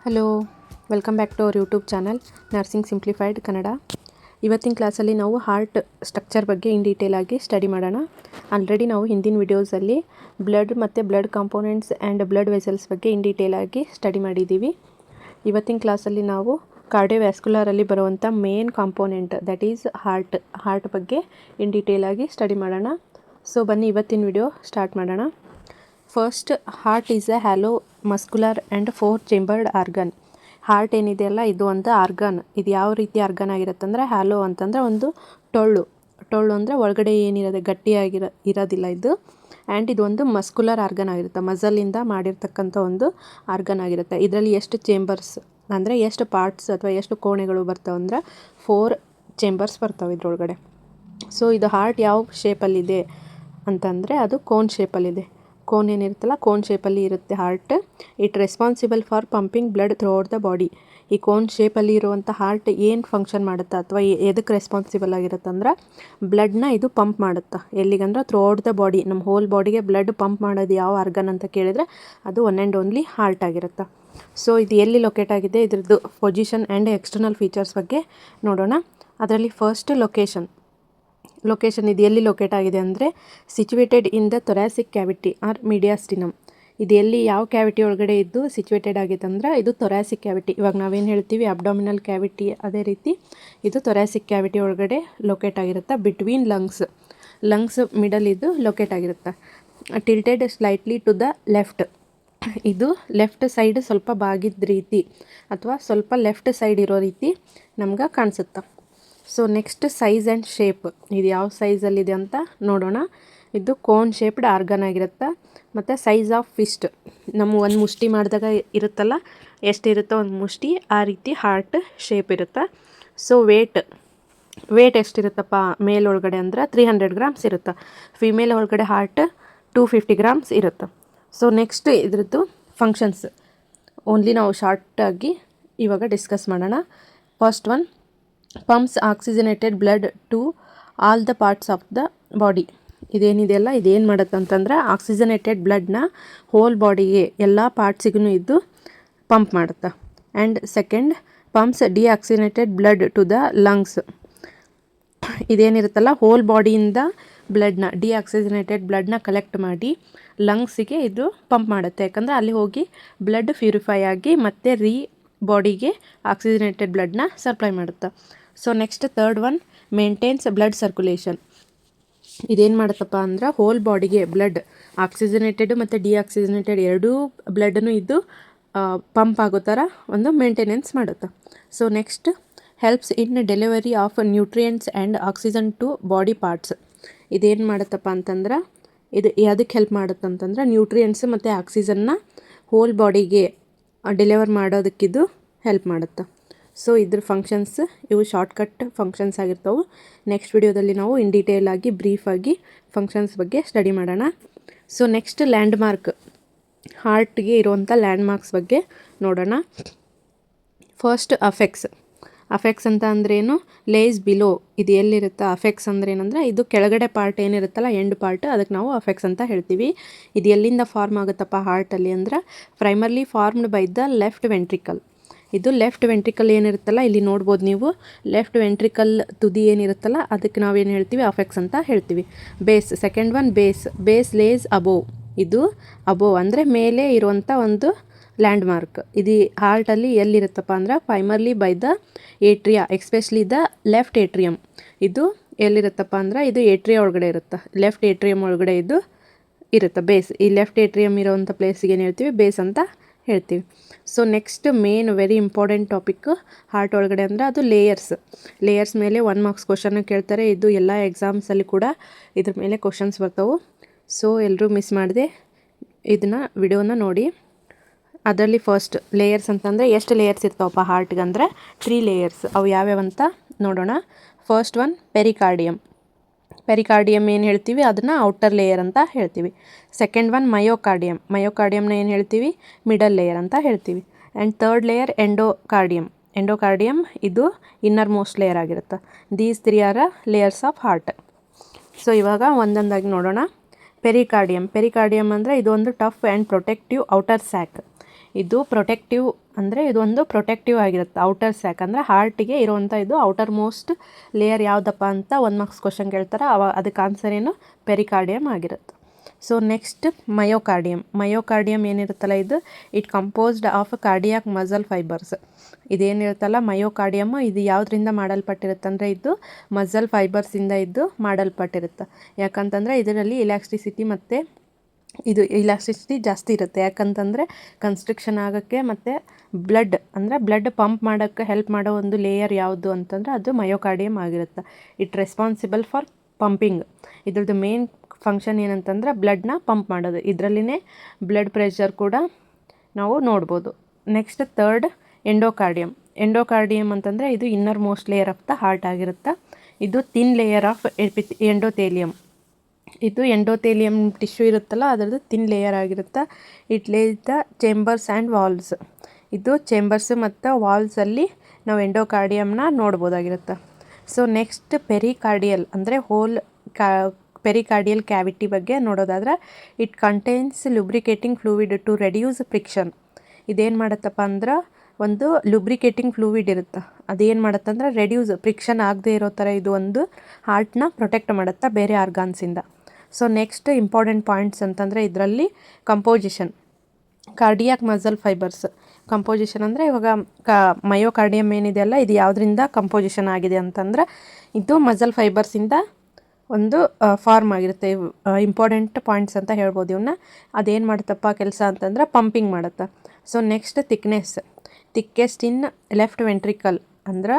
Hello, welcome back to our YouTube channel nursing simplified Kannada. ಇವತ್ತಿನ ಕ್ಲಾಸಲ್ಲಿ ನಾವು ಹಾರ್ಟ್ ಸ್ಟ್ರಕ್ಚರ್ ಬಗ್ಗೆ ಇನ್ ಡೀಟೇಲ್ ಆಗಿ ಸ್ಟಡಿ ಮಾಡೋಣ. ಆಲ್ರೆಡಿ ನಾವು ಹಿಂದಿನ ವಿಡಿಯೋಸಲ್ಲಿ ಬ್ಲಡ್ ಮತ್ತು blood components and blood vessels ಬಗ್ಗೆ ಇನ್ ಡೀಟೇಲ್ ಆಗಿ ಸ್ಟಡಿ ಮಾಡಿದ್ದೀವಿ. ಇವತ್ತಿನ ಕ್ಲಾಸಲ್ಲಿ ನಾವು ಕಾರ್ಡಿಯೋವ್ಯಾಸ್ಕ್ಯುಲರಲ್ಲಿ ಬರುವಂಥ main component that is heart ಬಗ್ಗೆ ಇನ್ ಡೀಟೇಲ್ ಆಗಿ ಸ್ಟಡಿ ಮಾಡೋಣ. ಸೊ ಬನ್ನಿ ಇವತ್ತಿನ ವಿಡಿಯೋ ಸ್ಟಾರ್ಟ್ ಮಾಡೋಣ. First, heart is A hello muscular and 4 chambered organ. Heart ಏನಿದೆಯಲ್ಲ ಇದು ಒಂದು ಆರ್ಗನ್. ಇದು ಯಾವ ರೀತಿ ಆರ್ಗನ್ ಆಗಿರುತ್ತೆ ಅಂದರೆ ಹ್ಯಾಲೋ ಅಂತಂದರೆ ಒಂದು ಟೊಳ್ಳು ಅಂದರೆ ಒಳಗಡೆ ಏನಿರೋದು ಇರೋದಿಲ್ಲ ಇದು. ಆ್ಯಂಡ್ ಇದು ಒಂದು ಮಸ್ಕ್ಯುಲರ್ ಆರ್ಗನ್ ಆಗಿರುತ್ತೆ, ಮಸಲಿಂದ ಮಾಡಿರ್ತಕ್ಕಂಥ ಒಂದು ಆರ್ಗನ್ ಆಗಿರುತ್ತೆ. ಇದರಲ್ಲಿ ಎಷ್ಟು ಚೇಂಬರ್ಸ್ ಅಂದರೆ ಎಷ್ಟು ಪಾರ್ಟ್ಸ್ ಅಥವಾ ಎಷ್ಟು ಕೋಣೆಗಳು ಬರ್ತಾವೆ ಅಂದರೆ 4 ಚೇಂಬರ್ಸ್ ಬರ್ತಾವೆ ಇದರೊಳಗಡೆ. ಸೊ ಇದು ಹಾರ್ಟ್ ಯಾವ ಶೇಪಲ್ಲಿದೆ ಅಂತಂದರೆ ಅದು ಕೋನ್ ಶೇಪಲ್ಲಿದೆ. ಕೋನ್ ಏನಿರುತ್ತಲ್ಲ ಕೋನ್ ಶೇಪಲ್ಲಿ ಇರುತ್ತೆ heart. It responsible for pumping blood through out the body. ಈ ಕೋನ್ ಶೇಪಲ್ಲಿ ಇರುವಂಥ ಹಾರ್ಟ್ ಏನು ಫಂಕ್ಷನ್ ಮಾಡುತ್ತೆ ಅಥವಾ ಎದಕ್ಕೆ ರೆಸ್ಪಾನ್ಸಿಬಲ್ ಆಗಿರುತ್ತೆ ಅಂದ್ರೆ ಬ್ಲಡ್ನ ಇದು ಪಂಪ್ ಮಾಡುತ್ತೆ. ಎಲ್ಲಿಗಂದ್ರೆ ಥ್ರೂ ಔಟ್ ದ ಬಾಡಿ, ನಮ್ಮ ಹೋಲ್ ಬಾಡಿಗೆ ಬ್ಲಡ್ ಪಂಪ್ ಮಾಡೋದು ಯಾವ ಆರ್ಗನ್ ಅಂತ ಕೇಳಿದರೆ ಅದು ಒನ್ ಆ್ಯಂಡ್ ಓನ್ಲಿ ಹಾರ್ಟ್ ಆಗಿರುತ್ತೆ. ಸೊ ಇದು ಎಲ್ಲಿ ಲೊಕೇಟ್ ಆಗಿದೆ, ಇದ್ರದ್ದು ಪೊಸಿಷನ್ ಆ್ಯಂಡ್ ಎಕ್ಸ್ಟರ್ನಲ್ ಫೀಚರ್ಸ್ ಬಗ್ಗೆ ನೋಡೋಣ. ಅದರಲ್ಲಿ ಫಸ್ಟ್ ಲೊಕೇಶನ್ ಇದು ಎಲ್ಲಿ ಲೊಕೇಟ್ ಆಗಿದೆ ಅಂದರೆ situated in the thoracic cavity or mediastinum. ಇದು ಎಲ್ಲಿ ಯಾವ ಕ್ಯಾವಿಟಿ ಒಳಗಡೆ ಇದ್ದು ಸಿಚುವೇಟೆಡ್ ಆಗಿದೆ ಅಂದ್ರೆ ಇದು ಥೊರಾಸಿಕ್ ಕ್ಯಾವಿಟಿ. ಇವಾಗ ನಾವೇನು ಹೇಳ್ತೀವಿ ಅಬ್ಡಾಮಿನಲ್ ಕ್ಯಾವಿಟಿ, ಅದೇ ರೀತಿ ಇದು ಥೊರಾಸಿಕ್ ಕ್ಯಾವಿಟಿ ಒಳಗಡೆ ಲೊಕೇಟ್ ಆಗಿರುತ್ತೆ. ಬಿಟ್ವೀನ್ ಲಂಗ್ಸ್ ಮಿಡಲ್ ಇದು ಲೊಕೇಟ್ ಆಗಿರುತ್ತೆ. Tilted slightly to the left. ಇದು ಲೆಫ್ಟ್ ಸೈಡ್ ಸ್ವಲ್ಪ ಬಾಗಿದ ರೀತಿ ಅಥವಾ ಸ್ವಲ್ಪ ಲೆಫ್ಟ್ ಸೈಡ್ ಇರೋ ರೀತಿ ನಮ್ಗೆ ಕಾಣಿಸುತ್ತೆ. So next size and shape. ಇದು ಯಾವ ಸೈಜಲ್ಲಿದೆ ಅಂತ ನೋಡೋಣ. ಇದು ಕೋನ್ ಶೇಪ್ಡ್ ಆರ್ಗನ್ ಆಗಿರುತ್ತೆ. ಮತ್ತು ಸೈಜ್ ಆಫ್ ಫಿಸ್ಟ್, ನಮ್ಮ ಒಂದು ಮುಷ್ಟಿ ಮಾಡಿದಾಗ ಇರುತ್ತಲ್ಲ ಎಷ್ಟಿರುತ್ತೋ ಒಂದು ಮುಷ್ಟಿ ಆ ರೀತಿ ಹಾರ್ಟ್ ಶೇಪ್ ಇರುತ್ತೆ. ಸೊ ವೇಟ್ ಎಷ್ಟಿರುತ್ತಪ್ಪ ಮೇಲೊಳಗಡೆ ಅಂದ್ರೆ 300 ಗ್ರಾಮ್ಸ್ ಇರುತ್ತೆ. ಫಿಮೇಲ್ ಒಳಗಡೆ ಹಾರ್ಟ್ 250 ಗ್ರಾಮ್ಸ್ ಇರುತ್ತೆ. ಸೊ ನೆಕ್ಸ್ಟ್ ಇದ್ರದ್ದು ಫಂಕ್ಷನ್ಸ್ ಓನ್ಲಿ ನಾವು ಶಾರ್ಟಾಗಿ ಇವಾಗ ಡಿಸ್ಕಸ್ ಮಾಡೋಣ. First one, pumps oxygenated blood to all the parts of the body. ಇದೇನಿದೆಯಲ್ಲ ಇದೇನು ಮಾಡುತ್ತೆ ಅಂತಂದರೆ ಆಕ್ಸಿಜನೇಟೆಡ್ ಬ್ಲಡ್ನ ಹೋಲ್ ಬಾಡಿಗೆ ಎಲ್ಲ ಪಾರ್ಟ್ಸಿಗೂ ಇದು ಪಂಪ್ ಮಾಡುತ್ತೆ. And second, pumps deoxygenated blood to the lungs. ಇದೇನಿರುತ್ತಲ್ಲ ಹೋಲ್ ಬಾಡಿಯಿಂದ ಬ್ಲಡ್ನ ಡಿಆಕ್ಸಿಜನೇಟೆಡ್ ಬ್ಲಡ್ನ ಕಲೆಕ್ಟ್ ಮಾಡಿ ಲಂಗ್ಸಿಗೆ ಇದು ಪಂಪ್ ಮಾಡುತ್ತೆ. ಯಾಕಂದರೆ ಅಲ್ಲಿ ಹೋಗಿ ಬ್ಲಡ್ ಪ್ಯೂರಿಫೈ ಆಗಿ ಮತ್ತೆ ಬಾಡಿಗೆ ಆಕ್ಸಿಜನೇಟೆಡ್ ಬ್ಲಡ್ನ ಸಪ್ಲೈ ಮಾಡುತ್ತೆ. So next third one, maintains blood circulation. ಇದೇನು ಮಾಡುತ್ತಪ್ಪ ಅಂದ್ರೆ ಹೋಲ್ ಬಾಡಿಗೆ ಬ್ಲಡ್ ಆಕ್ಸಿಜನೇಟೆಡ್ ಮತ್ತು ಡಿಆಕ್ಸಿಜನೇಟೆಡ್ ಎರಡೂ ಬ್ಲಡ್ನು ಇದು ಪಂಪ್ ಆಗೋ ಥರ ಒಂದು ಮೇಂಟೆನೆನ್ಸ್ ಮಾಡುತ್ತೆ. So next, helps in delivery of nutrients and oxygen to body parts. ಇದೇನು ಮಾಡುತ್ತಪ್ಪ ಅಂತಂದ್ರೆ ಇದು ಯಾವುದಕ್ಕೆ ಹೆಲ್ಪ್ ಮಾಡುತ್ತೆ ಅಂತಂದ್ರೆ ನ್ಯೂಟ್ರಿಯೆಂಟ್ಸ್ ಮತ್ತು ಆಕ್ಸಿಜನ್ನ ಹೋಲ್ ಬಾಡಿಗೆ ಡೆಲಿವರ್ ಮಾಡೋದಕ್ಕಿದು ಹೆಲ್ಪ್ ಮಾಡುತ್ತೆ. ಸೊ ಇದ್ರ ಫಂಕ್ಷನ್ಸ್ ಇವು ಶಾರ್ಟ್ಕಟ್ ಫಂಕ್ಷನ್ಸ್ ಆಗಿರ್ತವೆ. ನೆಕ್ಸ್ಟ್ ವಿಡಿಯೋದಲ್ಲಿ ನಾವು ಇನ್ ಡೀಟೇಲ್ ಆಗಿ ಬ್ರೀಫಾಗಿ ಫಂಕ್ಷನ್ಸ್ ಬಗ್ಗೆ ಸ್ಟಡಿ ಮಾಡೋಣ. ಸೊ ನೆಕ್ಸ್ಟ್ ಲ್ಯಾಂಡ್ಮಾರ್ಕ್, ಹಾರ್ಟ್ಗೆ ಇರುವಂಥ ಲ್ಯಾಂಡ್ಮಾರ್ಕ್ಸ್ ಬಗ್ಗೆ ನೋಡೋಣ. ಫಸ್ಟ್ ಅಫೆಕ್ಸ್ ಅಂತ ಅಂದ್ರೇನು, ಲೇಸ್ ಬಿಲೋ. ಇದು ಎಲ್ಲಿರುತ್ತೆ ಅಫೆಕ್ಸ್ ಅಂದ್ರೆ ಏನಂದರೆ ಇದು ಕೆಳಗಡೆ ಪಾರ್ಟ್ ಏನಿರುತ್ತಲ್ಲ ಎಂಡ್ ಪಾರ್ಟ್, ಅದಕ್ಕೆ ನಾವು ಅಫೆಕ್ಸ್ ಅಂತ ಹೇಳ್ತೀವಿ. ಇದು ಎಲ್ಲಿಂದ ಫಾರ್ಮ್ ಆಗುತ್ತಪ್ಪ ಹಾರ್ಟಲ್ಲಿ ಅಂದ್ರೆ primarily formed by the left ventricle. ಇದು ಲೆಫ್ಟ್ ವೆಂಟ್ರಿಕಲ್ ಏನಿರುತ್ತಲ್ಲ ಇಲ್ಲಿ ನೋಡ್ಬೋದು ನೀವು, ಲೆಫ್ಟ್ ವೆಂಟ್ರಿಕಲ್ ತುದಿ ಏನಿರುತ್ತಲ್ಲ ಅದಕ್ಕೆ ನಾವೇನು ಹೇಳ್ತೀವಿ ಅಫೆಕ್ಸ್ ಅಂತ ಹೇಳ್ತೀವಿ. Second one base lies above. ಇದು ಅಬೋವ್ ಅಂದರೆ ಮೇಲೆ ಇರುವಂಥ ಒಂದು ಲ್ಯಾಂಡ್ಮಾರ್ಕ್. ಇದು ಹಾರ್ಟಲ್ಲಿ ಎಲ್ಲಿರುತ್ತಪ್ಪ ಅಂದ್ರೆ primarily by the atria, especially the left atrium. ಇದು ಎಲ್ಲಿರುತ್ತಪ್ಪ ಅಂದ್ರೆ ಇದು ಏಟ್ರಿಯಾ ಒಳಗಡೆ ಇರುತ್ತೆ, ಲೆಫ್ಟ್ ಏಟ್ರಿಯಮ್ ಒಳಗಡೆ ಇದು ಇರುತ್ತೆ ಬೇಸ್. ಈ ಲೆಫ್ಟ್ ಏಟ್ರಿಯಮ್ ಇರೋವಂಥ ಪ್ಲೇಸಿಗೆ ಏನು ಹೇಳ್ತೀವಿ ಬೇಸ್ ಅಂತ ಹೇಳ್ತೀವಿ. So next main very important topic heart ಒಳಗಡೆ ಅಂದರೆ ಅದು ಲೇಯರ್ಸ್ ಮೇಲೆ 1 ಮಾರ್ಕ್ಸ್ ಕ್ವಶನ್ ಕೇಳ್ತಾರೆ. ಇದು ಎಲ್ಲ ಎಕ್ಸಾಮ್ಸಲ್ಲಿ ಕೂಡ ಇದ್ರ ಮೇಲೆ ಕ್ವಶನ್ಸ್ ಬರ್ತಾವೆ. ಸೊ ಎಲ್ಲರೂ ಮಿಸ್ ಮಾಡದೆ ಇದನ್ನು ವಿಡಿಯೋನ ನೋಡಿ. ಅದರಲ್ಲಿ ಫಸ್ಟ್ ಲೇಯರ್ಸ್ ಅಂತಂದರೆ ಎಷ್ಟು ಲೇಯರ್ಸ್ ಇರ್ತಾವಪ್ಪ ಹಾರ್ಟ್ಗೆ ಅಂದರೆ 3 ಲೇಯರ್ಸ್. ಅವು ಯಾವ್ಯಾವ ಅಂತ ನೋಡೋಣ. ಫಸ್ಟ್ ಒನ್ ಪೆರಿಕಾರ್ಡಿಯಮ್ ಏನು ಹೇಳ್ತೀವಿ ಅದನ್ನು ಔಟರ್ ಲೇಯರ್ ಅಂತ ಹೇಳ್ತೀವಿ. ಸೆಕೆಂಡ್ ಒನ್ ಮಯೋಕಾರ್ಡಿಯಮ್ನ ಏನು ಹೇಳ್ತೀವಿ ಮಿಡಲ್ ಲೇಯರ್ ಅಂತ ಹೇಳ್ತೀವಿ. ಆ್ಯಂಡ್ ಥರ್ಡ್ ಲೇಯರ್ ಎಂಡೋಕಾರ್ಡಿಯಮ್ ಇದು ಇನ್ನರ್ ಮೋಸ್ಟ್ ಲೇಯರ್ ಆಗಿರುತ್ತೆ. These 3 are layers of heart. So ಇವಾಗ ಒಂದೊಂದಾಗಿ ನೋಡೋಣ. ಪೆರಿಕಾರ್ಡಿಯಮ್ ಅಂದರೆ ಇದು ಒಂದು tough and protective outer sac. ಇದು ಪ್ರೊಟೆಕ್ಟಿವ್ ಅಂದರೆ ಇದೊಂದು ಪ್ರೊಟೆಕ್ಟಿವ್ ಆಗಿರುತ್ತೆ. ಔಟರ್ ಸ್ಯಾಕ್ ಅಂದರೆ ಹಾರ್ಟಿಗೆ ಇರುವಂಥ ಇದು ಔಟರ್ ಮೋಸ್ಟ್ ಲೇಯರ್ ಯಾವುದಪ್ಪ ಅಂತ 1 ಮಾರ್ಕ್ಸ್ ಕ್ವಶನ್ ಕೇಳ್ತಾರೆ. ಅದಕ್ಕೆ ಆನ್ಸರ್ ಏನು ಪೆರಿಕಾರ್ಡಿಯಮ್ ಆಗಿರುತ್ತೆ. ಸೊ ನೆಕ್ಸ್ಟ್ ಮಯೋಕಾರ್ಡಿಯಮ್ ಏನಿರುತ್ತಲ್ಲ ಇದು it composed of cardiac muscle fibres. ಇದೇನಿರುತ್ತಲ್ಲ ಮಯೋಕಾರ್ಡಿಯಮ್ ಇದು ಯಾವುದರಿಂದ ಮಾಡಲ್ಪಟ್ಟಿರುತ್ತೆ ಅಂದರೆ ಇದು ಮಸಲ್ ಫೈಬರ್ಸಿಂದ ಇದು ಮಾಡಲ್ಪಟ್ಟಿರುತ್ತೆ. ಯಾಕಂತಂದರೆ ಇದರಲ್ಲಿ ಇಲಾಸ್ಟಿಸಿಟಿ ಮತ್ತು ಇಲಾಸ್ಟಿಸಿಟಿ ಜಾಸ್ತಿ ಇರುತ್ತೆ. ಯಾಕಂತಂದರೆ ಕನ್ಸ್ಟ್ರಕ್ಷನ್ ಆಗೋಕ್ಕೆ ಮತ್ತು ಬ್ಲಡ್ ಪಂಪ್ ಮಾಡೋಕ್ಕೆ ಹೆಲ್ಪ್ ಮಾಡೋ ಒಂದು ಲೇಯರ್ ಯಾವುದು ಅಂತಂದರೆ ಅದು ಮಯೋಕಾರ್ಡಿಯಮ್ ಆಗಿರುತ್ತೆ. It responsible for pumping. ಇದ್ರದ್ದು ಮೇನ್ ಫಂಕ್ಷನ್ ಏನಂತಂದ್ರೆ ಬ್ಲಡ್ನ ಪಂಪ್ ಮಾಡೋದು. ಇದರಲ್ಲಿನೇ ಬ್ಲಡ್ ಪ್ರೆಷರ್ ಕೂಡ ನಾವು ನೋಡ್ಬೋದು. ನೆಕ್ಸ್ಟ್ ಥರ್ಡ್ ಎಂಡೋಕಾರ್ಡಿಯಮ್ ಅಂತಂದರೆ ಇದು innermost layer of the heart ಆಗಿರುತ್ತೆ. ಇದು ಥಿನ್ ಲೇಯರ್ ಆಫ್ ಎಂಡೋಥೇಲಿಯಮ್. ಇದು ಎಂಡೋಥೇಲಿಯಮ್ ಟಿಶ್ಯೂ ಇರುತ್ತಲ್ಲ ಅದರದ್ದು ಥಿನ್ ಲೇಯರ್ ಆಗಿರುತ್ತೆ. It lies the chambers and walls. ಇದು ಚೇಂಬರ್ಸ್ ಮತ್ತು ವಾಲ್ಸಲ್ಲಿ ನಾವು ಎಂಡೋಕಾರ್ಡಿಯಮ್ನ ನೋಡ್ಬೋದಾಗಿರುತ್ತೆ. ಸೊ ನೆಕ್ಸ್ಟ್ ಪೆರಿಕಾರ್ಡಿಯಲ್ ಅಂದರೆ ಪೆರಿಕಾರ್ಡಿಯಲ್ ಕ್ಯಾವಿಟಿ ಬಗ್ಗೆ ನೋಡೋದಾದ್ರೆ it contains lubricating fluid to reduce friction. ಇದೇನು ಮಾಡುತ್ತಪ್ಪ ಅಂದ್ರೆ ಒಂದು ಲುಬ್ರಿಕೇಟಿಂಗ್ ಫ್ಲೂಯಿಡ್ ಇರುತ್ತೆ. ಅದೇನು ಮಾಡುತ್ತೆ ಅಂದರೆ ರೆಡ್ಯೂಸ್ ಫ್ರಿಕ್ಷನ್ ಆಗದೆ ಇರೋ ಥರ ಇದು ಒಂದು ಹಾರ್ಟ್ನ ಪ್ರೊಟೆಕ್ಟ್ ಮಾಡುತ್ತೆ ಬೇರೆ ಆರ್ಗಾನ್ಸಿಂದ. ಸೊ ನೆಕ್ಸ್ಟ್ ಇಂಪಾರ್ಟೆಂಟ್ ಪಾಯಿಂಟ್ಸ್ ಅಂತಂದರೆ ಇದರಲ್ಲಿ composition cardiac muscle fibres. Composition ಅಂದರೆ ಇವಾಗ ಮಯೋಕಾರ್ಡಿಯಮ್ ಏನಿದೆಯಲ್ಲ ಇದು ಯಾವುದರಿಂದ ಕಂಪೋಸಿಷನ್ ಆಗಿದೆ ಅಂತಂದ್ರೆ ಇದು ಮಸಲ್ ಫೈಬರ್ಸಿಂದ ಒಂದು ಫಾರ್ಮ್ ಆಗಿರುತ್ತೆ. ಇಂಪಾರ್ಟೆಂಟ್ ಪಾಯಿಂಟ್ಸ್ ಅಂತ ಹೇಳ್ಬೋದು ಇವನ್ನ. ಅದೇನು ಮಾಡುತ್ತಪ್ಪ ಕೆಲಸ ಅಂತಂದ್ರೆ ಪಂಪಿಂಗ್ ಮಾಡುತ್ತೆ. So next thickest in left ventricle ಅಂದ್ರೆ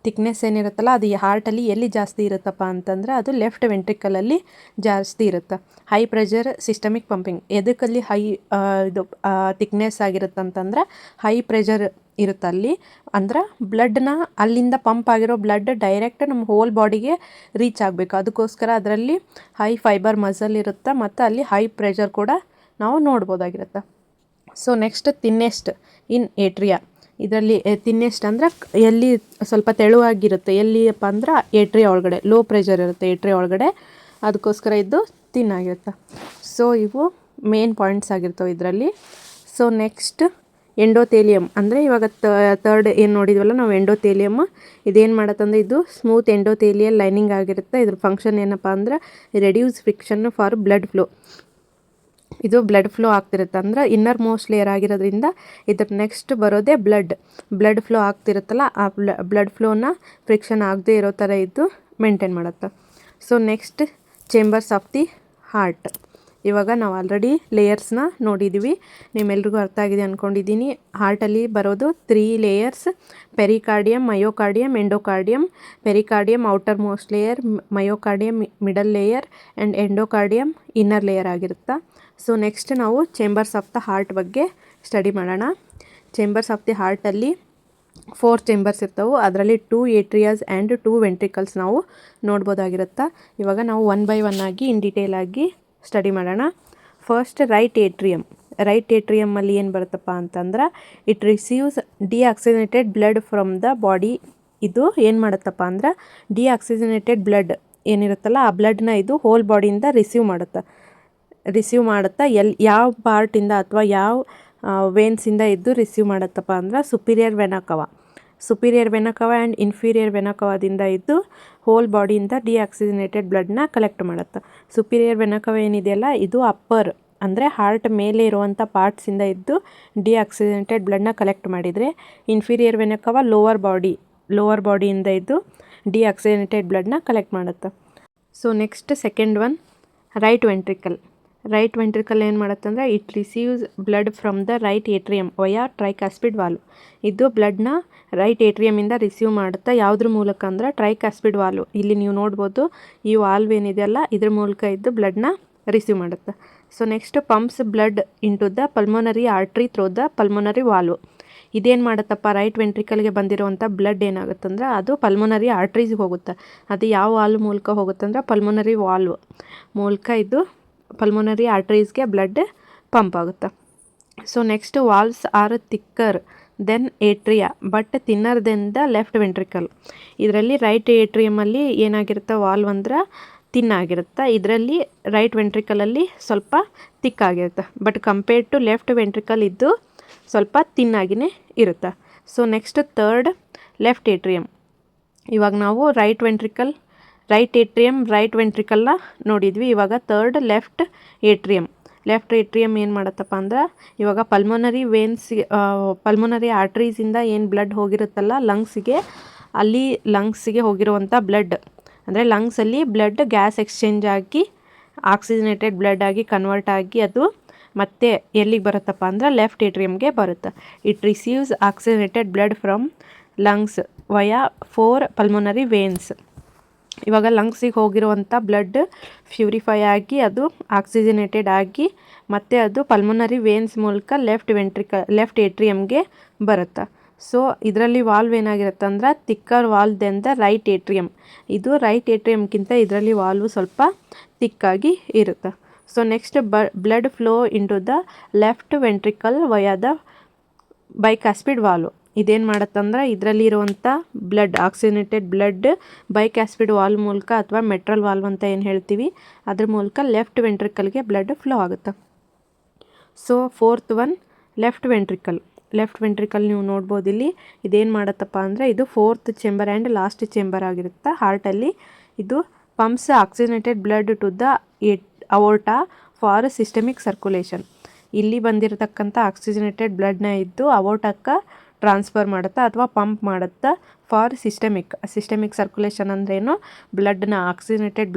ಥಿಕ್ನೆಸ್ ಏನಿರುತ್ತಲ್ಲ ಅದು ಹಾರ್ಟಲ್ಲಿ ಎಲ್ಲಿ ಜಾಸ್ತಿ ಇರುತ್ತಪ್ಪ ಅಂತಂದ್ರೆ ಅದು ಲೆಫ್ಟ್ ವೆಂಟ್ರಿಕಲಲ್ಲಿ ಜಾಸ್ತಿ ಇರುತ್ತೆ. ಹೈ ಪ್ರೆಷರ್ ಸಿಸ್ಟಮಿಕ್ ಪಂಪಿಂಗ್ ಎದಕ್ಕಲ್ಲಿ ಥಿಕ್ನೆಸ್ ಆಗಿರುತ್ತೆ ಅಂತಂದ್ರೆ ಹೈ ಪ್ರೆಷರ್ ಇರುತ್ತೆ ಅಲ್ಲಿ. ಅಂದ್ರೆ ಬ್ಲಡ್ನ ಅಲ್ಲಿಂದ ಪಂಪ್ ಆಗಿರೋ ಬ್ಲಡ್ ಡೈರೆಕ್ಟ್ ನಮ್ಮ ಹೋಲ್ ಬಾಡಿಗೆ ರೀಚ್ ಆಗಬೇಕು. ಅದಕ್ಕೋಸ್ಕರ ಅದರಲ್ಲಿ ಹೈ ಫೈಬರ್ ಮಸಲ್ ಇರುತ್ತೆ ಮತ್ತು ಅಲ್ಲಿ ಹೈ ಪ್ರೆಷರ್ ಕೂಡ ನಾವು ನೋಡ್ಬೋದಾಗಿರುತ್ತೆ. ಸೊ ನೆಕ್ಸ್ಟ್ ಥಿನ್ನೆಸ್ಟ್ ಇನ್ ಏಟ್ರಿಯಾ. ಇದರಲ್ಲಿ ಥಿನ್ನೆಸ್ಟ್ ಅಂದರೆ ಎಲ್ಲಿ ಸ್ವಲ್ಪ ತೆಳುವಾಗಿರುತ್ತೆ ಎಲ್ಲಿಯಪ್ಪ ಅಂದ್ರೆ ಏಟ್ರಿಯಾ ಒಳಗಡೆ ಲೋ ಪ್ರೆಷರ್ ಇರುತ್ತೆ ಏಟ್ರಿಯಾ ಒಳಗಡೆ, ಅದಕ್ಕೋಸ್ಕರ ಇದು ಥಿನ್ ಆಗಿರುತ್ತೆ. ಸೊ ಇವು ಮೇನ್ ಪಾಯಿಂಟ್ಸ್ ಆಗಿರ್ತವೆ ಇದರಲ್ಲಿ. ಸೊ ನೆಕ್ಸ್ಟ್ ಎಂಡೋಥೇಲಿಯಮ್ ಅಂದರೆ ಇವಾಗ ಥರ್ಡ್ ಏನು ನೋಡಿದ್ವಲ್ಲ ನಾವು ಎಂಡೋಥೇಲಿಯಮ್ ಇದೇನು ಮಾಡತ್ತಂದರೆ ಇದು ಸ್ಮೂತ್ ಎಂಡೋಥೇಲಿಯಲ್ ಲೈನಿಂಗ್ ಆಗಿರುತ್ತೆ. ಇದ್ರ ಫಂಕ್ಷನ್ ಏನಪ್ಪ ಅಂದ್ರೆ reduce friction for blood flow. ಇದು ಬ್ಲಡ್ ಫ್ಲೋ ಆಗ್ತಿರುತ್ತೆ ಅಂದ್ರೆ ಇನ್ನರ್ ಮೋಸ್ಟ್ ಲೇಯರ್ ಆಗಿರೋದ್ರಿಂದ ಇದ್ರ ನೆಕ್ಸ್ಟ್ ಬರೋದೇ ಬ್ಲಡ್ ಫ್ಲೋ ಆಗ್ತಿರುತ್ತಲ್ಲ ಆ ಬ್ಲಡ್ ಫ್ಲೋನ ಫ್ರಿಕ್ಷನ್ ಆಗದೆ ಇರೋ ಥರ ಇದು ಮೇಂಟೈನ್ ಮಾಡುತ್ತೆ. So next chambers of the heart. ಇವಾಗ ನಾವು ಆಲ್ರೆಡಿ ಲೇಯರ್ಸ್ನ ನೋಡಿದ್ದೀವಿ, ನಿಮ್ಮೆಲ್ರಿಗೂ ಅರ್ಥ ಆಗಿದೆ ಅಂದ್ಕೊಂಡಿದ್ದೀನಿ. ಹಾರ್ಟಲ್ಲಿ ಬರೋದು 3 layers: pericardium, myocardium, endocardium. Pericardium outer most layer, myocardium middle layer and endocardium inner layer ಆಗಿರುತ್ತೆ. ಸೊ ನೆಕ್ಸ್ಟ್ ನಾವು ಚೇಂಬರ್ಸ್ ಆಫ್ ದ ಹಾರ್ಟ್ ಬಗ್ಗೆ ಸ್ಟಡಿ ಮಾಡೋಣ. ಚೇಂಬರ್ಸ್ ಆಫ್ ದಿ ಹಾರ್ಟಲ್ಲಿ 4 ಚೇಂಬರ್ಸ್ ಇರ್ತವೆ. ಅದರಲ್ಲಿ 2 ಏಟ್ರಿಯಾಸ್ ಆ್ಯಂಡ್ 2 ವೆಂಟ್ರಿಕಲ್ಸ್ ನಾವು ನೋಡ್ಬೋದಾಗಿರುತ್ತೆ. ಇವಾಗ ನಾವು 1 by 1 ಆಗಿ ಇನ್ ಡೀಟೇಲ್ ಆಗಿ ಸ್ಟಡಿ ಮಾಡೋಣ. ಫಸ್ಟ್ ರೈಟ್ ಏಟ್ರಿಯಮ್ಮಲ್ಲಿ ಏನು ಬರುತ್ತಪ್ಪ ಅಂತಂದ್ರೆ it receives deoxygenated blood from the body. ಇದು ಏನು ಮಾಡುತ್ತಪ್ಪ ಅಂದ್ರೆ ಡಿಆಕ್ಸಿಜನೇಟೆಡ್ ಬ್ಲಡ್ ಏನಿರುತ್ತಲ್ಲ ಆ ಬ್ಲಡ್ನ ಇದು ಹೋಲ್ ಬಾಡಿಯಿಂದ ರಿಸೀವ್ ಮಾಡುತ್ತಾ ಯಾವ ಪಾರ್ಟಿಂದ ಅಥವಾ ಯಾವ ವೇನ್ಸಿಂದ ಇದು ರಿಸೀವ್ ಮಾಡುತ್ತಪ್ಪ ಅಂದ್ರೆ ಸುಪೀರಿಯರ್ ವೆನಕವ ಆ್ಯಂಡ್ ಇನ್ಫೀರಿಯರ್ ವೆನಕವದಿಂದ ಇದು ಹೋಲ್ ಬಾಡಿಯಿಂದ ಡಿಆಕ್ಸಿಜನೇಟೆಡ್ ಬ್ಲಡ್ನ ಕಲೆಕ್ಟ್ ಮಾಡುತ್ತೆ. ಸುಪೀರಿಯರ್ ವೆನಕವ ಏನಿದೆಯಲ್ಲ ಇದು ಅಪ್ಪರ್ ಅಂದರೆ ಹಾರ್ಟ್ ಮೇಲೆ ಇರುವಂಥ ಪಾರ್ಟ್ಸಿಂದ ಇದ್ದು ಡಿಆಕ್ಸಿಜನೇಟೆಡ್ ಬ್ಲಡ್ನ ಕಲೆಕ್ಟ್ ಮಾಡಿದರೆ, ಇನ್ಫೀರಿಯರ್ ವೆನಕವ ಲೋವರ್ ಬಾಡಿಯಿಂದ ಇದ್ದು ಡಿಆಕ್ಸಿಜನೇಟೆಡ್ ಬ್ಲಡ್ನ ಕಲೆಕ್ಟ್ ಮಾಡುತ್ತೆ. So next second one right ventricle ಏನು ಮಾಡುತ್ತೆ ಅಂದರೆ it receives blood from the right atrium via tricuspid valve. ಇದು ಬ್ಲಡ್ನ ರೈಟ್ ಏಟ್ರಿಯಮಿಂದ ರಿಸೀವ್ ಮಾಡುತ್ತೆ. ಯಾವುದ್ರ ಮೂಲಕ ಅಂದರೆ ಟ್ರೈಕಾಸ್ಪಿಡ್ ವಾಲ್ವ್. ಇಲ್ಲಿ ನೀವು ನೋಡ್ಬೋದು ಈ ವಾಲ್ವ್ ಏನಿದೆಯಲ್ಲ ಇದ್ರ ಮೂಲಕ ಇದ್ದು ಬ್ಲಡ್ನ ರಿಸೀವ್ ಮಾಡುತ್ತೆ. So next pumps blood into the pulmonary artery through the pulmonary valve. ಇದೇನು ಮಾಡುತ್ತಪ್ಪ ರೈಟ್ ವೆಂಟ್ರಿಕಲ್ಗೆ ಬಂದಿರುವಂಥ ಬ್ಲಡ್ ಏನಾಗುತ್ತಂದ್ರೆ ಅದು ಪಲ್ಮೋನರಿ ಆರ್ಟ್ರೀಸ್ಗೆ ಹೋಗುತ್ತೆ. ಅದು ಯಾವ ವಾಲ್ವ್ ಮೂಲಕ ಹೋಗುತ್ತೆ ಅಂದರೆ ಪಲ್ಮೋನರಿ ವಾಲ್ವ್ ಮೂಲಕ ಇದು ಪಲ್ಮೋನರಿ ಆರ್ಟ್ರೀಸ್ಗೆ ಬ್ಲಡ್ ಪಂಪ್ ಆಗುತ್ತೆ. So next valves are thicker than atria but thinner than the left ventricle. ಇದರಲ್ಲಿ ರೈಟ್ ಏಟ್ರಿಯಮಲ್ಲಿ ಏನಾಗಿರುತ್ತೆ ವಾಲ್ವ್ ಅಂದ್ರೆ ತಿನ್ನಾಗಿರುತ್ತೆ. ಇದರಲ್ಲಿ ರೈಟ್ ವೆಂಟ್ರಿಕಲಲ್ಲಿ ಸ್ವಲ್ಪ ತಿಕ್ಕಾಗಿರುತ್ತೆ. But compared to left ventricle ಇದ್ದು ಸ್ವಲ್ಪ ತಿನ್ನಾಗಿಯೇ ಇರುತ್ತೆ. So next third left atrium. ಇವಾಗ ನಾವು ರೈಟ್ ವೆಂಟ್ರಿಕಲ್ನ ನೋಡಿದ್ವಿ. ಇವಾಗ ಥರ್ಡ್ ಲೆಫ್ಟ್ ಏಟ್ರಿಯಮ್ ಏನು ಮಾಡುತ್ತಪ್ಪ ಅಂದ್ರೆ ಇವಾಗ ಪಲ್ಮೊನರಿ ಆರ್ಟ್ರೀಸಿಂದ ಏನು ಬ್ಲಡ್ ಹೋಗಿರುತ್ತಲ್ಲ ಲಂಗ್ಸಿಗೆ ಹೋಗಿರುವಂಥ ಬ್ಲಡ್ ಅಂದರೆ ಲಂಗ್ಸಲ್ಲಿ ಬ್ಲಡ್ ಗ್ಯಾಸ್ ಎಕ್ಸ್ಚೇಂಜ್ ಆಗಿ ಆಕ್ಸಿಜನೇಟೆಡ್ ಬ್ಲಡ್ ಆಗಿ ಕನ್ವರ್ಟ್ ಆಗಿ ಅದು ಮತ್ತೆ ಎಲ್ಲಿಗೆ ಬರುತ್ತಪ್ಪ ಅಂದ್ರೆ ಲೆಫ್ಟ್ ಏಟ್ರಿಯಮ್ಗೆ ಬರುತ್ತೆ. It receives oxygenated blood from lungs via 4 pulmonary veins. ಇವಾಗ ಲಂಗ್ಸಿಗೆ ಹೋಗಿರುವಂಥ ಬ್ಲಡ್ ಪ್ಯೂರಿಫೈ ಆಗಿ ಅದು ಆಕ್ಸಿಜನೇಟೆಡ್ ಆಗಿ ಮತ್ತು ಅದು ಪಲ್ಮೊನರಿ ವೇನ್ಸ್ ಮೂಲಕ ಲೆಫ್ಟ್ ಏಟ್ರಿಯಮ್ಗೆ ಬರುತ್ತೆ. ಸೊ ಇದರಲ್ಲಿ ವಾಲ್ವ್ ಏನಾಗಿರುತ್ತೆ ಅಂದ್ರೆ thicker valve than the right atrium. ಇದು ರೈಟ್ ಏಟ್ರಿಯಮ್ಗಿಂತ ಇದರಲ್ಲಿ ವಾಲ್ವ್ ಸ್ವಲ್ಪ ತಿಕ್ಕಾಗಿ ಇರುತ್ತೆ. So next blood flow into the left ventricle via the bicuspid valve. ಇದೇನು ಮಾಡುತ್ತಂದ್ರೆ ಇದರಲ್ಲಿ ಇರುವಂಥ blood oxygenated blood bicuspid valve ಮೂಲಕ ಅಥವಾ ಮೆಟ್ರಲ್ ವಾಲ್ವ್ ಅಂತ ಏನು ಹೇಳ್ತೀವಿ ಅದ್ರ ಮೂಲಕ ಲೆಫ್ಟ್ ವೆಂಟ್ರಿಕಲ್ಗೆ ಬ್ಲಡ್ ಫ್ಲೋ ಆಗುತ್ತೆ. So fourth one left ventricle ನೀವು ನೋಡ್ಬೋದು ಇಲ್ಲಿ. ಇದೇನು ಮಾಡುತ್ತಪ್ಪ ಅಂದರೆ ಇದು fourth chamber and last chamber ಆಗಿರುತ್ತೆ ಹಾರ್ಟಲ್ಲಿ. ಇದು pumps oxygenated blood to the aorta for systemic circulation. ಇಲ್ಲಿ ಬಂದಿರತಕ್ಕಂಥ ಆಕ್ಸಿಜನೇಟೆಡ್ ಬ್ಲಡ್ನ ಇದ್ದು ಅವೋರ್ಟಕ್ಕೆ ಟ್ರಾನ್ಸ್ಫರ್ ಮಾಡುತ್ತಾ ಅಥವಾ ಪಂಪ್ ಮಾಡುತ್ತಾ ಫಾರ್ ಸಿಸ್ಟಮಿಕ್ ಸರ್ಕ್ಯುಲೇಷನ್ ಅಂದ್ರೇನು, ಬ್ಲಡ್ನ ಆಕ್ಸಿಜನೇಟೆಡ್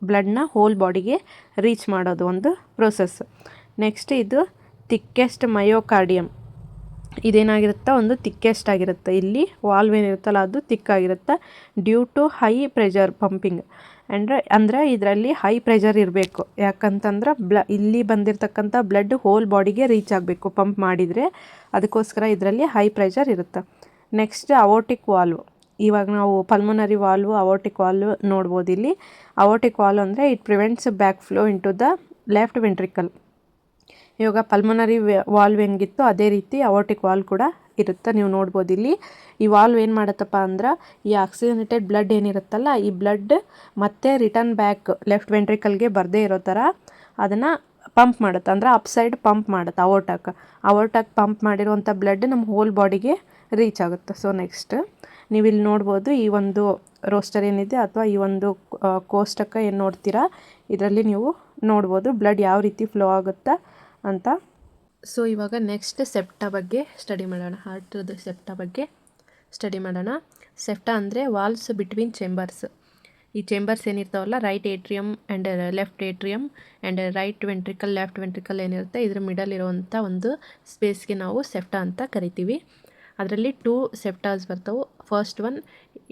ಬ್ಲಡ್ನ ಹೋಲ್ ಬಾಡಿಗೆ ರೀಚ್ ಮಾಡೋದು ಒಂದು ಪ್ರೋಸೆಸ್. ನೆಕ್ಸ್ಟ್ ಇದು ಥಿಕ್ಕೆಸ್ಟ್ ಮಯೋಕಾರ್ಡಿಯಮ್. ಇದೇನಾಗಿರುತ್ತೆ ಒಂದು ಥಿಕ್ಕೆಸ್ಟ್ ಆಗಿರುತ್ತೆ. ಇಲ್ಲಿ ವಾಲ್ವ್ ಏನಿರುತ್ತಲ್ಲ ಅದು ಥಿಕ್ಕಾಗಿರುತ್ತೆ due to high pressure pumping. ಅಂದರೆ ಇದರಲ್ಲಿ ಹೈ ಪ್ರೆಷರ್ ಇರಬೇಕು. ಯಾಕಂತಂದ್ರೆ ಇಲ್ಲಿ ಬಂದಿರತಕ್ಕಂಥ ಬ್ಲಡ್ ಹೋಲ್ ಬಾಡಿಗೆ ರೀಚ್ ಆಗಬೇಕು ಪಂಪ್ ಮಾಡಿದರೆ, ಅದಕ್ಕೋಸ್ಕರ ಇದರಲ್ಲಿ ಹೈ ಪ್ರೆಷರ್ ಇರುತ್ತೆ. Next aortic valve. ಇವಾಗ ನಾವು ಪಲ್ಮೊನರಿ ವಾಲ್ವ್ ಅವೋಟಿಕ್ ವಾಲ್ವ್ ನೋಡ್ಬೋದು ಇಲ್ಲಿ. ಅವೋಟಿಕ್ ವಾಲ್ವ್ ಅಂದರೆ it prevents back flow into the left ventricle. ಇವಾಗ ಪಲ್ಮೊನರಿ ವಾಲ್ವ್ ಹೆಂಗಿತ್ತು ಅದೇ ರೀತಿ ಅವೋಟಿಕ್ ವಾಲ್ವ್ ಕೂಡ ಇರುತ್ತೆ. ನೀವು ನೋಡ್ಬೋದು ಇಲ್ಲಿ. ಈ ವಾಲ್ವ್ ಏನು ಮಾಡುತ್ತಪ್ಪ ಅಂದ್ರೆ ಈ ಆಕ್ಸಿಜನೇಟೆಡ್ ಬ್ಲಡ್ ಏನಿರುತ್ತಲ್ಲ ಈ ಬ್ಲಡ್ ಮತ್ತೆ ರಿಟರ್ನ್ ಬ್ಯಾಕ್ ಲೆಫ್ಟ್ ವೆಂಟ್ರಿಕಲ್ಗೆ ಬರದೇ ಇರೋ ಥರ ಅದನ್ನು ಪಂಪ್ ಮಾಡುತ್ತೆ. ಅಂದರೆ ಅಪ್ಸೈಡ್ ಪಂಪ್ ಮಾಡುತ್ತೆ ಅವೋಟಕ್ಕೆ ಪಂಪ್ ಮಾಡಿರುವಂಥ ಬ್ಲಡ್ ನಮ್ಮ ಹೋಲ್ ಬಾಡಿಗೆ ರೀಚ್ ಆಗುತ್ತೆ. ಸೊ ನೆಕ್ಸ್ಟ್ ನೀವು ಇಲ್ಲಿ ನೋಡ್ಬೋದು ಈ ಒಂದು ರೋಸ್ಟರ್ ಏನಿದೆ ಅಥವಾ ಈ ಒಂದು ಕೋಷ್ಟಕ ಏನು ನೋಡ್ತೀರಾ ಇದರಲ್ಲಿ ನೀವು ನೋಡ್ಬೋದು ಬ್ಲಡ್ ಯಾವ ರೀತಿ ಫ್ಲೋ ಆಗುತ್ತೆ ಅಂತ. ಸೊ ಇವಾಗ ನೆಕ್ಸ್ಟ್ ಸೆಪ್ಟಾ ಬಗ್ಗೆ ಸ್ಟಡಿ ಮಾಡೋಣ. ಹಾರ್ಟ್ದು ಸೆಪ್ಟಾ ಬಗ್ಗೆ ಸ್ಟಡಿ ಮಾಡೋಣ. ಸೆಪ್ಟಾ ಅಂದರೆ ವಾಲ್ವ್ಸ್ ಬಿಟ್ವೀನ್ ಚೇಂಬರ್ಸ್. ಈ ಚೇಂಬರ್ಸ್ ಏನಿರ್ತಾವಲ್ಲ right atrium and left atrium and left ventricle ಏನಿರುತ್ತೆ ಇದ್ರ ಮಿಡಲ್ ಇರುವಂಥ ಒಂದು ಸ್ಪೇಸ್ಗೆ ನಾವು ಸೆಪ್ಟಾ ಅಂತ ಕರಿತೀವಿ. ಅದರಲ್ಲಿ 2 ಸೆಪ್ಟಾಸ್ ಬರ್ತವೆ. First one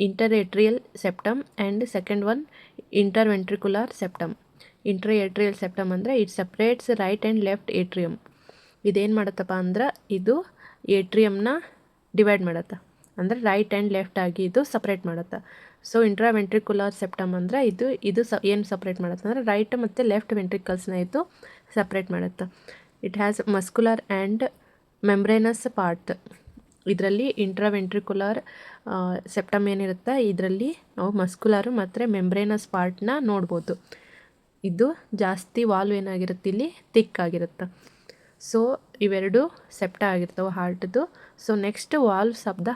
interatrial septum and second one interventricular septum. Interatrial septum ಅಂದರೆ it separates right and left atrium. ಇದೇನು ಮಾಡುತ್ತಪ್ಪ ಅಂದ್ರೆ ಇದು ಏಟ್ರಿಯಮ್ನ ಡಿವೈಡ್ ಮಾಡುತ್ತೆ. ಅಂದರೆ ರೈಟ್ ಆ್ಯಂಡ್ ಲೆಫ್ಟ್ ಆಗಿ ಇದು ಸಪ್ರೇಟ್ ಮಾಡುತ್ತೆ. ಸೊ ಇಂಟ್ರಾವೆಂಟ್ರಿಕ್ಯುಲರ್ ಸೆಪ್ಟಮ್ ಅಂದರೆ ಇದು ಏನು ಸಪ್ರೇಟ್ ಮಾಡುತ್ತೆ ಅಂದರೆ ರೈಟ್ ಮತ್ತು ಲೆಫ್ಟ್ ವೆಂಟ್ರಿಕಲ್ಸ್ನ ಇದು ಸಪ್ರೇಟ್ ಮಾಡುತ್ತೆ. It has muscular and membranous part. ಇದರಲ್ಲಿ ಇಂಟ್ರಾವೆಂಟ್ರಿಕ್ಯುಲರ್ ಸೆಪ್ಟಮ್ ಏನಿರುತ್ತೆ ಇದರಲ್ಲಿ ನಾವು ಮಸ್ಕ್ಯುಲರ್ ಮತ್ತು ಮೆಂಬ್ರೇನಸ್ ಪಾರ್ಟ್ನ ನೋಡ್ಬೋದು. ಇದು ಜಾಸ್ತಿ ವಾಲ್ವ್ ಏನಾಗಿರುತ್ತೆ ಇಲ್ಲಿ ಥಿಕ್ ಆಗಿರುತ್ತೆ. ಸೊ ಇವೆರಡು ಸೆಪ್ಟಾ ಆಗಿರ್ತವೆ ಹಾರ್ಟ್ದು. So next valves of the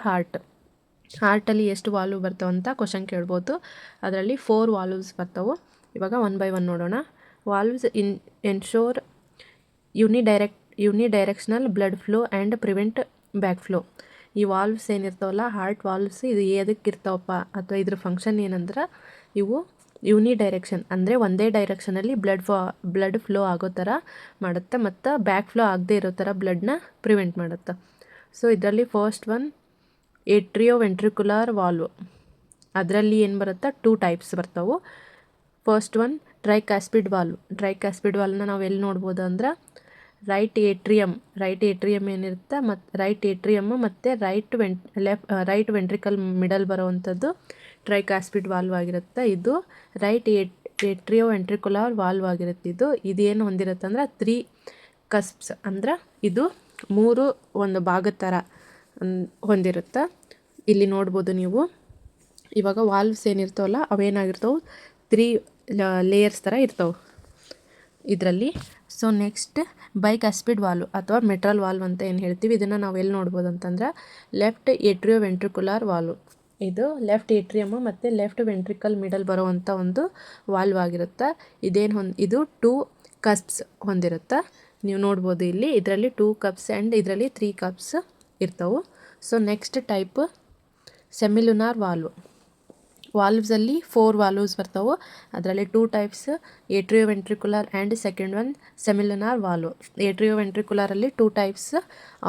ಹಾರ್ಟಲ್ಲಿ ಎಷ್ಟು ವಾಲ್ವ್ ಬರ್ತಾವೆ ಅಂತ ಕ್ವಶನ್ ಕೇಳ್ಬೋದು. ಅದರಲ್ಲಿ 4 ವಾಲ್ವ್ಸ್ ಬರ್ತಾವೆ. ಇವಾಗ 1 by 1 ನೋಡೋಣ. Valves ensure unidirectional blood flow and prevent back flow. ಈ ವಾಲ್ವ್ಸ್ ಏನಿರ್ತಾವಲ್ಲ ಹಾರ್ಟ್ ವಾಲ್ವ್ಸ್ ಇದು ಎದಕ್ಕೆ ಇರ್ತಾವಪ್ಪ ಅಥವಾ ಇದ್ರ ಫಂಕ್ಷನ್ ಏನಂದ್ರೆ ಇವು ಯುನಿಡೈರೆಕ್ಷನ್ ಅಂದರೆ ಒಂದೇ ಡೈರೆಕ್ಷನಲ್ಲಿ ಬ್ಲಡ್ ಫ್ಲೋ ಆಗೋ ಥರ ಮಾಡುತ್ತೆ ಮತ್ತು ಬ್ಯಾಕ್ ಫ್ಲೋ ಆಗದೆ ಇರೋ ಥರ ಬ್ಲಡ್ನ ಪ್ರಿವೆಂಟ್ ಮಾಡುತ್ತೆ. ಸೊ ಇದರಲ್ಲಿ ಫಸ್ಟ್ ಒನ್ ಏಟ್ರಿಯೋವೆಂಟ್ರಿಕ್ಯುಲರ್ ವಾಲ್ವ್. ಅದರಲ್ಲಿ ಏನು ಬರುತ್ತೆ 2 ಟೈಪ್ಸ್ ಬರ್ತಾವೆ. ಫಸ್ಟ್ ಒನ್ ಟ್ರೈಕ್ಯಾಸ್ಪಿಡ್ ವಾಲ್ವ್ನ ನಾವು ಎಲ್ಲಿ ನೋಡ್ಬೋದು ಅಂದ್ರೆ ರೈಟ್ ಏಟ್ರಿಯಮ್ ಏನಿರುತ್ತೆ ಮತ್ತು ರೈಟ್ ಏಟ್ರಿಯಮ್ ಮತ್ತು ರೈಟ್ ವೆಂಟ್ರಿಕಲ್ ಮಿಡಲ್ ಬರೋವಂಥದ್ದು ಟ್ರೈಕ್ಯಾಸ್ಪಿಡ್ ವಾಲ್ವ್ ಆಗಿರುತ್ತೆ. ಇದು ರೈಟ್ ಏಟ್ರಿಯೋವೆಂಟ್ರಿಕ್ಯುಲರ್ ವಾಲ್ವ್ ಆಗಿರುತ್ತೆ. ಇದೇನು ಹೊಂದಿರುತ್ತೆ ಅಂದ್ರೆ 3 ಕಸ್ಪ್ಸ್ ಅಂದ್ರೆ ಇದು 3 ಒಂದು ಭಾಗದ ಥರ ಹೊಂದಿರುತ್ತೆ. ಇಲ್ಲಿ ನೋಡ್ಬೋದು ನೀವು. ಇವಾಗ ವಾಲ್ವ್ಸ್ ಏನಿರ್ತಾವಲ್ಲ ಅವೇನಾಗಿರ್ತವೆ 3 ಲೇಯರ್ಸ್ ಥರ ಇರ್ತವೆ ಇದರಲ್ಲಿ. ಸೊ ನೆಕ್ಸ್ಟ್ ಬೈಕಾಸ್ಪಿಡ್ ವಾಲ್ವ್ ಅಥವಾ ಮೆಟ್ರಲ್ ವಾಲ್ವ್ ಅಂತ ಏನು ಹೇಳ್ತೀವಿ, ಇದನ್ನು ನಾವು ಎಲ್ಲಿ ನೋಡ್ಬೋದು ಅಂತಂದ್ರೆ ಲೆಫ್ಟ್ ಏಟ್ರಿಯೋ ವೆಂಟ್ರಿಕುಲಾರ್ ವಾಲ್ವ್. ಇದು ಲೆಫ್ಟ್ ಏಟ್ರಿಯಮ್ ಮತ್ತು ಲೆಫ್ಟ್ ವೆಂಟ್ರಿಕಲ್ ಮಿಡಲ್ ಬರುವಂಥ ಒಂದು ವಾಲ್ವ್ ಆಗಿರುತ್ತೆ. ಇದು 2 ಕಪ್ಸ್ ಹೊಂದಿರುತ್ತೆ. ನೀವು ನೋಡ್ಬೋದು ಇಲ್ಲಿ ಇದರಲ್ಲಿ 2 ಕಪ್ಸ್ ಆ್ಯಂಡ್ ಇದರಲ್ಲಿ 3 ಕಪ್ಸ್ ಇರ್ತವೆ. So next type semilunar valve. ವಾಲ್ವ್ಸಲ್ಲಿ 4 ವಾಲ್ವ್ಸ್ ಬರ್ತಾವೆ. ಅದರಲ್ಲಿ 2 types, atrioventricular and second one semilunar valve. ಏಟ್ರಿಯೋ ವೆಂಟ್ರಿಕುಲರಲ್ಲಿ 2 ಟೈಪ್ಸ್,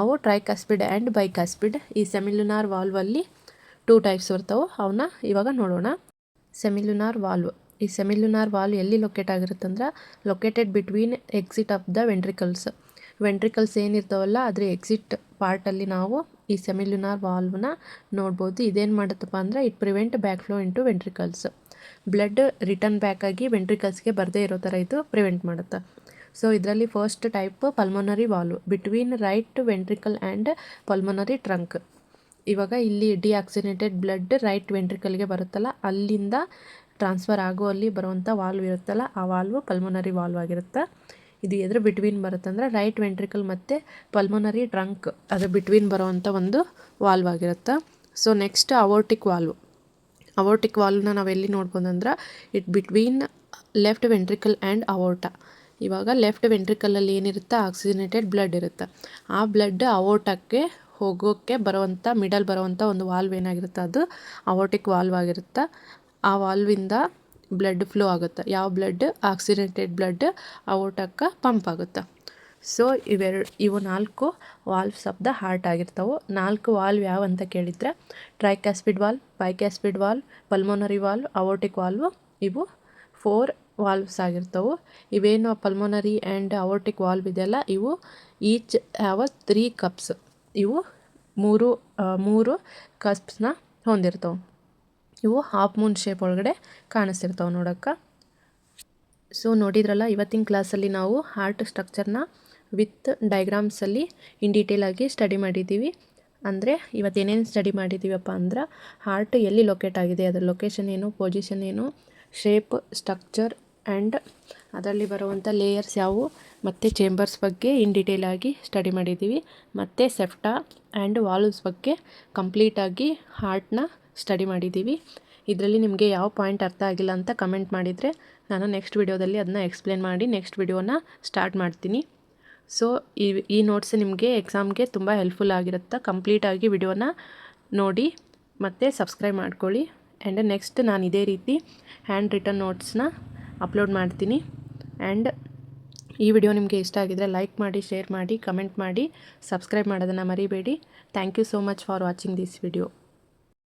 ಅವು ಟ್ರೈಕಾಸ್ಪಿಡ್ ಆ್ಯಂಡ್ ಬೈಕಾಸ್ಪಿಡ್. ಈ ಸೆಮಿಲುನಾರ್ ವಾಲ್ವಲ್ಲಿ 2 ಟೈಪ್ಸ್ ಬರ್ತಾವೆ. ಅವನ್ನ ಇವಾಗ ನೋಡೋಣ. Semilunar valve. ಈ ಸೆಮಿಲುನಾರ್ ವಾಲ್ವ್ ಎಲ್ಲಿ ಲೊಕೇಟ್ ಆಗಿರುತ್ತಂದ್ರೆ located between exit of the ventricles ಏನಿರ್ತಾವಲ್ಲ ಅದ್ರ ಎಕ್ಸಿಟ್ ಪಾರ್ಟಲ್ಲಿ ನಾವು ಈ ಸೆಮಿಲುನಾರ್ ವಾಲ್ವ್ನ ನೋಡ್ಬೋದು. ಇದೇನು ಮಾಡುತ್ತಪ್ಪ ಅಂದರೆ it prevent back flow into ventricles. Blood return back ಆಗಿ ವೆಂಟ್ರಿಕಲ್ಸ್ಗೆ ಬರದೇ ಇರೋ ಥರ ಇದು ಪ್ರಿವೆಂಟ್ ಮಾಡುತ್ತೆ. ಸೊ ಇದರಲ್ಲಿ first type pulmonary valve between right ventricle and pulmonary trunk. ಇವಾಗ ಇಲ್ಲಿ ಡಿಆಕ್ಸಿನೇಟೆಡ್ ಬ್ಲಡ್ ರೈಟ್ ವೆಂಟ್ರಿಕಲ್ಗೆ ಬರುತ್ತಲ್ಲ, ಅಲ್ಲಿಂದ ಟ್ರಾನ್ಸ್ಫರ್ ಆಗುವಲ್ಲಿ ಬರುವಂಥ ವಾಲ್ವ್ ಇರುತ್ತಲ್ಲ, ಆ ವಾಲ್ವ್ ಪಲ್ಮೊನರಿ ವಾಲ್ವ್ ಆಗಿರುತ್ತೆ. ಇದು ಎದ್ರ ಬಿಟ್ವೀನ್ ಬರುತ್ತೆ ಅಂದರೆ ರೈಟ್ ವೆಂಟ್ರಿಕಲ್ ಮತ್ತು ಪಲ್ಮೊನರಿ ಟ್ರಂಕ್ ಅದ್ರ ಬಿಟ್ವೀನ್ ಬರುವಂಥ ಒಂದು ವಾಲ್ವ್ ಆಗಿರುತ್ತೆ. ಸೊ ನೆಕ್ಸ್ಟ್ ಅವೋರ್ಟಿಕ್ ವಾಲ್ವ್ನ ನಾವು ಎಲ್ಲಿ ನೋಡ್ಬೋದು ಅಂದ್ರೆ it between left ventricle and aorta. ಇವಾಗ ಲೆಫ್ಟ್ ವೆಂಟ್ರಿಕಲಲ್ಲಿ ಏನಿರುತ್ತೆ ಆಕ್ಸಿಜನೇಟೆಡ್ ಬ್ಲಡ್ ಇರುತ್ತೆ. ಆ ಬ್ಲಡ್ ಅವೋರ್ಟಕ್ಕೆ ಹೋಗೋಕ್ಕೆ ಮಿಡಲ್ ಬರುವಂಥ ಒಂದು ವಾಲ್ವ್ ಏನಾಗಿರುತ್ತೆ ಅದು ಅವೋರ್ಟಿಕ್ ವಾಲ್ವ್ ಆಗಿರುತ್ತೆ. ಆ ವಾಲ್ವಿಂದ ಬ್ಲಡ್ ಫ್ಲೋ ಆಗುತ್ತೆ. ಯಾವ ಬ್ಲಡ್? ಆಕ್ಸಿಜನೇಟೆಡ್ ಬ್ಲಡ್ ಅವೋರ್ಟಕ್ಕೆ ಪಂಪ್ ಆಗುತ್ತೆ. ಸೊ ಇವು 4 ವಾಲ್ವ್ಸ್ ಆಫ್ ದ ಹಾರ್ಟ್ ಆಗಿರ್ತವೆ. 4 ವಾಲ್ವ್ ಯಾವ ಅಂತ ಕೇಳಿದರೆ ಟ್ರೈಕಾಸ್ಪಿಡ್ ವಾಲ್ವ್, ಬೈಕಾಸ್ಪಿಡ್ ವಾಲ್ವ್, ಪಲ್ಮೊನರಿ ವಾಲ್ವ್, ಅವೋರ್ಟಿಕ್ ವಾಲ್ವ್. ಇವು 4 ವಾಲ್ವ್ಸ್ ಆಗಿರ್ತವೆ. ಇವೇನು ಪಲ್ಮೊನರಿ ಆ್ಯಂಡ್ ಅವೋರ್ಟಿಕ್ ವಾಲ್ವ್ ಇದೆಯಲ್ಲ, ಇವು ಈಚ್ ಹ್ಯಾವ್ 3 ಕಪ್ಸ್. ಇವು ಮೂರು ಕಪ್ಸ್ನ ಹೊಂದಿರ್ತವೆ. ಇವು ಹಾಫ್ ಮೂನ್ ಶೇಪ್ ಒಳಗಡೆ ಕಾಣಿಸ್ತಿರ್ತಾವೆ ನೋಡೋಕ್ಕೆ. ಸೊ ನೋಡಿದ್ರಲ್ಲ, ಇವತ್ತಿನ ಕ್ಲಾಸಲ್ಲಿ ನಾವು ಹಾರ್ಟ್ ಸ್ಟ್ರಕ್ಚರ್ನ ವಿತ್ ಡೈಗ್ರಾಮ್ಸಲ್ಲಿ ಇನ್ ಡೀಟೇಲ್ ಆಗಿ ಸ್ಟಡಿ ಮಾಡಿದ್ದೀವಿ. ಅಂದರೆ ಇವತ್ತೇನೇನು ಸ್ಟಡಿ ಮಾಡಿದ್ದೀವಪ್ಪ ಅಂದ್ರೆ ಹಾರ್ಟ್ ಎಲ್ಲಿ ಲೊಕೇಟ್ ಆಗಿದೆ, ಅದರ ಲೊಕೇಶನ್ ಏನು, ಪೊಸಿಷನ್ ಏನು, ಶೇಪ್, ಸ್ಟ್ರಕ್ಚರ್ ಆ್ಯಂಡ್ ಅದರಲ್ಲಿ ಬರುವಂಥ ಲೇಯರ್ಸ್ ಯಾವುವು, ಮತ್ತು ಚೇಂಬರ್ಸ್ ಬಗ್ಗೆ ಇನ್ ಡೀಟೇಲ್ ಆಗಿ ಸ್ಟಡಿ ಮಾಡಿದ್ದೀವಿ. ಮತ್ತು ಸೆಫ್ಟಾ ಆ್ಯಂಡ್ ವಾಲ್ವ್ಸ್ ಬಗ್ಗೆ ಕಂಪ್ಲೀಟಾಗಿ ಹಾರ್ಟ್ನ ಸ್ಟಡಿ ಮಾಡಿದ್ದೀವಿ. ಇದರಲ್ಲಿ ನಿಮಗೆ ಯಾವ ಪಾಯಿಂಟ್ ಅರ್ಥ ಆಗಿಲ್ಲ ಅಂತ ಕಮೆಂಟ್ ಮಾಡಿದರೆ ನಾನು ನೆಕ್ಸ್ಟ್ ವಿಡಿಯೋದಲ್ಲಿ ಅದನ್ನ ಎಕ್ಸ್ಪ್ಲೇನ್ ಮಾಡಿ ನೆಕ್ಸ್ಟ್ ವಿಡಿಯೋನ ಸ್ಟಾರ್ಟ್ ಮಾಡ್ತೀನಿ. ಸೊ ಈ ನೋಟ್ಸ್ ನಿಮಗೆ ಎಕ್ಸಾಮ್ಗೆ ತುಂಬ ಹೆಲ್ಪ್ಫುಲ್ ಆಗಿರುತ್ತೆ. ಕಂಪ್ಲೀಟಾಗಿ ವಿಡಿಯೋನ ನೋಡಿ ಮತ್ತು ಸಬ್ಸ್ಕ್ರೈಬ್ ಮಾಡ್ಕೊಳ್ಳಿ. ಆ್ಯಂಡ್ ನೆಕ್ಸ್ಟ್ ನಾನು ಇದೇ ರೀತಿ ಹ್ಯಾಂಡ್ ರಿಟನ್ ನೋಟ್ಸ್ನ ಅಪ್ಲೋಡ್ ಮಾಡ್ತೀನಿ. ಆ್ಯಂಡ್ ಈ ವಿಡಿಯೋ ನಿಮಗೆ ಇಷ್ಟ ಆಗಿದರೆ ಲೈಕ್ ಮಾಡಿ, ಶೇರ್ ಮಾಡಿ, ಕಮೆಂಟ್ ಮಾಡಿ, ಸಬ್ಸ್ಕ್ರೈಬ್ ಮಾಡೋದನ್ನು ಮರಿಬೇಡಿ. Thank you so much for watching this video.